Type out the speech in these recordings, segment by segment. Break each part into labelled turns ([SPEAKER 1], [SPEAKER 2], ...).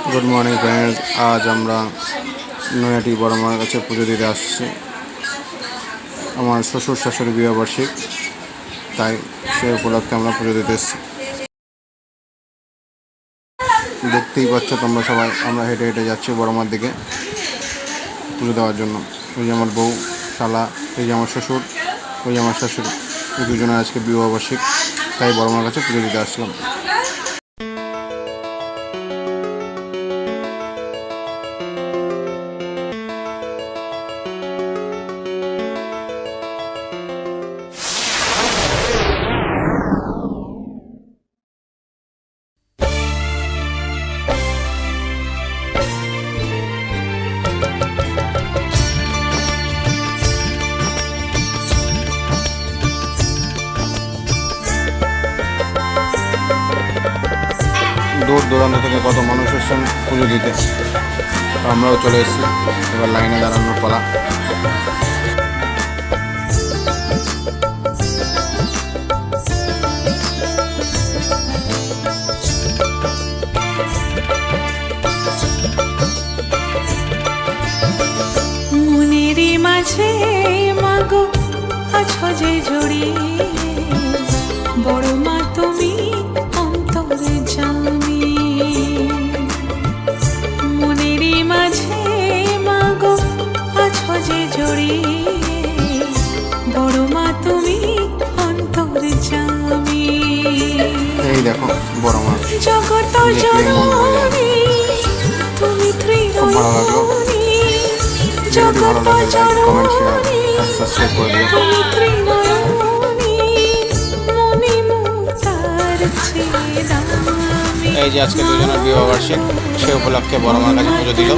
[SPEAKER 1] Good morning friends. आज আমরা নয়াটি বড় মার কাছে পুজো দিতে আসছি। আমার শ্বশুর শাশুড়ি বিবাহবার্ষিক, তাই সেই উপলক্ষে আমরা পুজো দিতে এসেছি। দেখতেই পাচ্ছ তোমরা সবাই, আমরা হেঁটে হেঁটে যাচ্ছি বড় মার দিকে পুজো দেওয়ার জন্য। ওই যে আমার বউ, শালা, এই যে আমার শ্বশুর, ওই যে আমার শাশুড়ি, এই দুজনের আজকে বিবাহবার্ষিক, তাই বড় মার কাছে পুজো দিতে আসলাম। দূর দূরান্ত থেকে কত মানুষ এসেছেন পুজো দিতে, আমরাও চলে এসেছি। এবার লাইনে দাঁড়ানোর পালা।
[SPEAKER 2] মনের মাঝে মাগো আছো যে জড়িয়ে, বড় মা তুমি অন্তরে জামি। মনের মাঝে মাগো আছো যে জড়িয়ে, বড় মা তুমি অন্তরে জামি।
[SPEAKER 1] এই দেখো বড় মা,
[SPEAKER 2] জগত জননী তুমি ত্রিনয়নী, জগত জননী তুমি ত্রিনয়নী, মনি মুক্তার ছেদামি।
[SPEAKER 1] এই যে আজকে দুজনের বিবাহবার্ষিক, সে উপলক্ষে বড় মার কাছে পুজো দিল।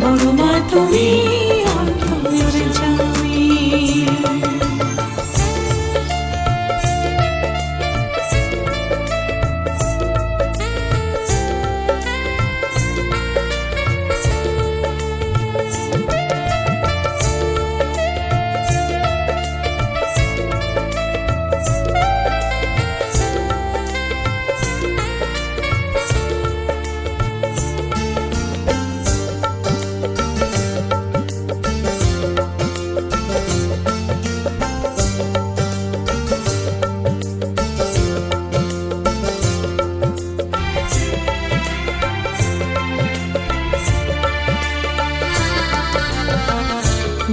[SPEAKER 2] বড় মা তুমি অন্তরে জামি।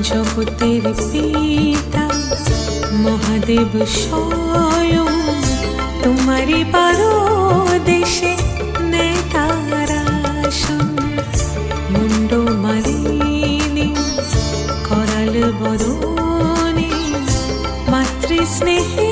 [SPEAKER 2] জগতের পিতা মহাদেব স্বয়ং, তোমারই পারো দেশে নেতারাসন। মুন্ড মালিনী করাল বরণে, মাতৃ স্নেহে